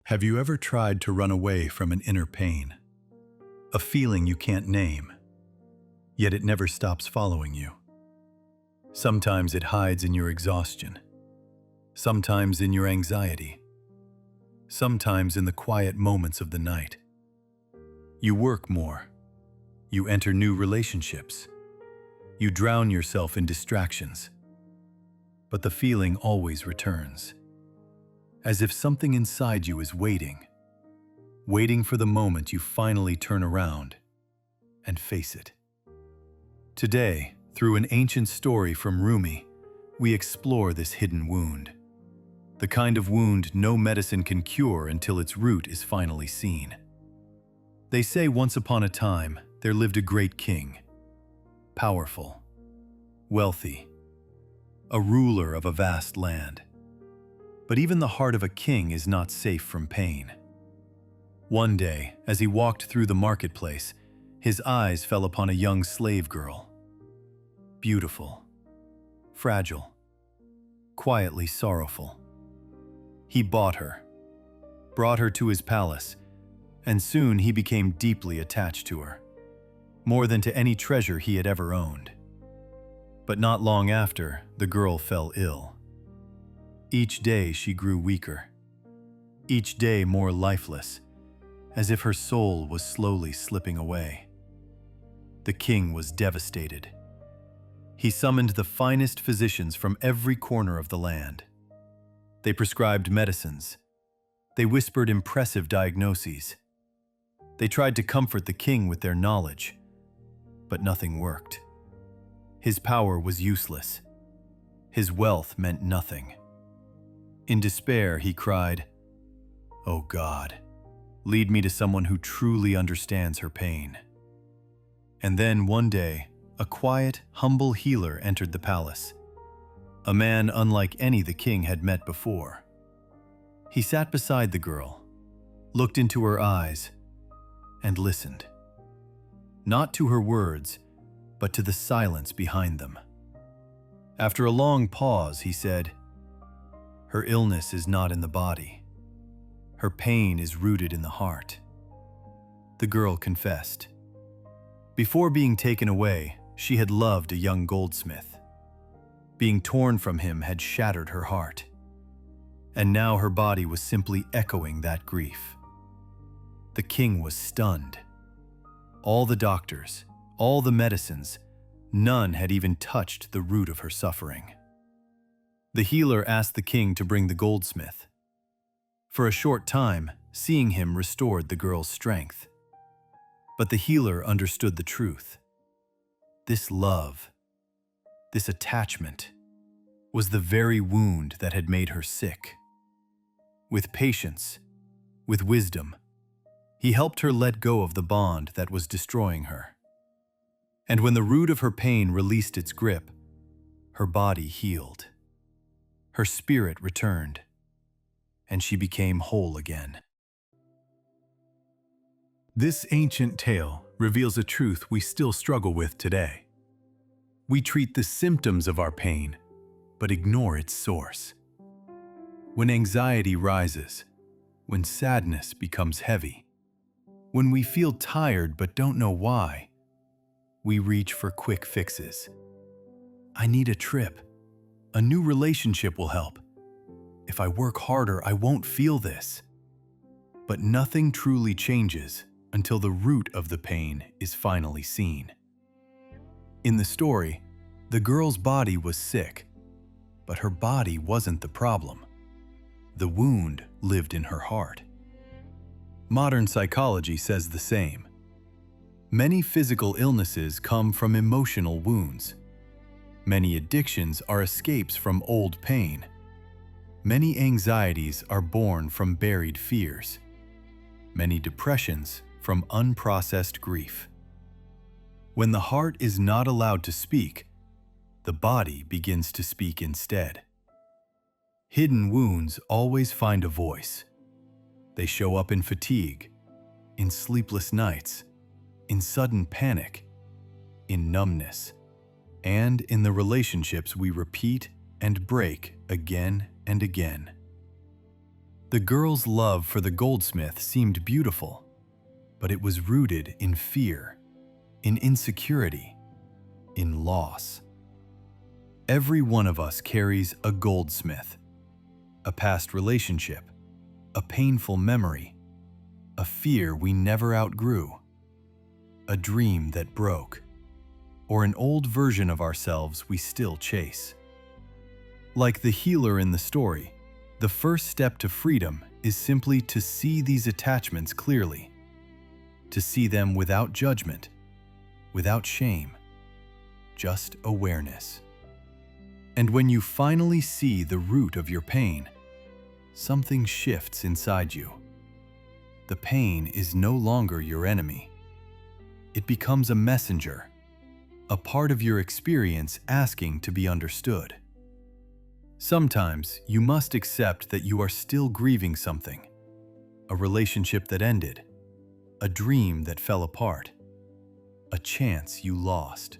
Have you ever tried to run away from an inner pain? A feeling you can't name, yet it never stops following you. Sometimes it hides in your exhaustion, sometimes in your anxiety, sometimes in the quiet moments of the night. You work more, you enter new relationships, you drown yourself in distractions, but the feeling always returns. As if something inside you is waiting for the moment you finally turn around and face it. Today, through an ancient story from Rumi, we explore this hidden wound. The kind of wound no medicine can cure until its root is finally seen. They say once upon a time, there lived a great king, powerful, wealthy, a ruler of a vast land. But even the heart of a king is not safe from pain. One day, as he walked through the marketplace, his eyes fell upon a young slave girl. Beautiful, fragile, quietly sorrowful. He bought her, brought her to his palace, and soon he became deeply attached to her, more than to any treasure he had ever owned. But not long after, the girl fell ill. Each day she grew weaker, each day more lifeless, as if her soul was slowly slipping away. The king was devastated. He summoned the finest physicians from every corner of the land. They prescribed medicines. They whispered impressive diagnoses. They tried to comfort the king with their knowledge, but nothing worked. His power was useless. His wealth meant nothing. In despair, he cried, "Oh God, lead me to someone who truly understands her pain." And then one day, a quiet, humble healer entered the palace, a man unlike any the king had met before. He sat beside the girl, looked into her eyes, and listened. Not to her words, but to the silence behind them. After a long pause, he said, "Her illness is not in the body. Her pain is rooted in the heart." The girl confessed. Before being taken away, she had loved a young goldsmith. Being torn from him had shattered her heart. And now her body was simply echoing that grief. The king was stunned. All the doctors, all the medicines, none had even touched the root of her suffering. The healer asked the king to bring the goldsmith. For a short time, seeing him restored the girl's strength. But the healer understood the truth. This love, this attachment, was the very wound that had made her sick. With patience, with wisdom, he helped her let go of the bond that was destroying her. And when the root of her pain released its grip, her body healed. Her spirit returned, and she became whole again. This ancient tale reveals a truth we still struggle with today. We treat the symptoms of our pain, but ignore its source. When anxiety rises, when sadness becomes heavy, when we feel tired but don't know why, we reach for quick fixes. I need a trip. A new relationship will help. If I work harder, I won't feel this. But nothing truly changes until the root of the pain is finally seen. In the story, the girl's body was sick, but her body wasn't the problem. The wound lived in her heart. Modern psychology says the same. Many physical illnesses come from emotional wounds. Many addictions are escapes from old pain. Many anxieties are born from buried fears. Many depressions from unprocessed grief. When the heart is not allowed to speak, the body begins to speak instead. Hidden wounds always find a voice. They show up in fatigue, in sleepless nights, in sudden panic, in numbness, and in the relationships we repeat and break again and again. The girl's love for the goldsmith seemed beautiful, but it was rooted in fear, in insecurity, in loss. Every one of us carries a goldsmith, a past relationship, a painful memory, a fear we never outgrew, a dream that broke, or an old version of ourselves we still chase. Like the healer in the story, the first step to freedom is simply to see these attachments clearly, to see them without judgment, without shame, just awareness. And when you finally see the root of your pain, something shifts inside you. The pain is no longer your enemy. It becomes a messenger, a part of your experience asking to be understood. Sometimes you must accept that you are still grieving something, a relationship that ended, a dream that fell apart, a chance you lost,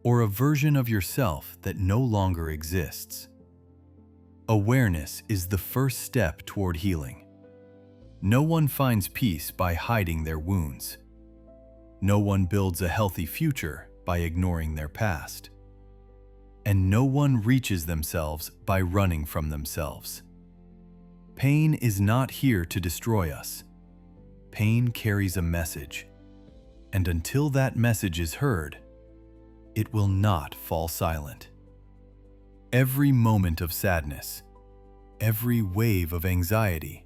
or a version of yourself that no longer exists. Awareness is the first step toward healing. No one finds peace by hiding their wounds. No one builds a healthy future by ignoring their past. And no one reaches themselves by running from themselves. Pain is not here to destroy us. Pain carries a message, and until that message is heard, it will not fall silent. Every moment of sadness, every wave of anxiety,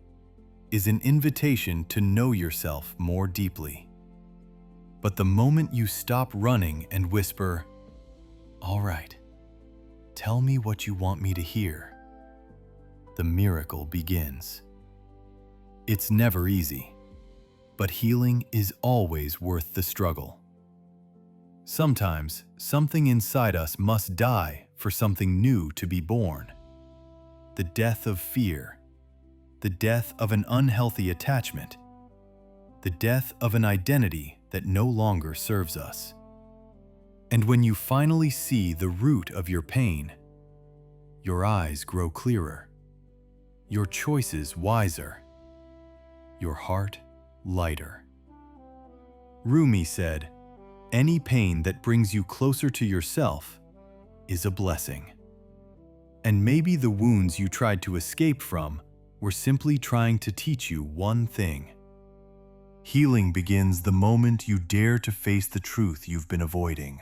is an invitation to know yourself more deeply. But the moment you stop running and whisper, "All right, tell me what you want me to hear," the miracle begins. It's never easy, but healing is always worth the struggle. Sometimes, something inside us must die for something new to be born. The death of fear, the death of an unhealthy attachment, the death of an identity that no longer serves us. And when you finally see the root of your pain, your eyes grow clearer, your choices wiser, your heart lighter. Rumi said, "Any pain that brings you closer to yourself is a blessing." And maybe the wounds you tried to escape from were simply trying to teach you one thing. Healing begins the moment you dare to face the truth you've been avoiding.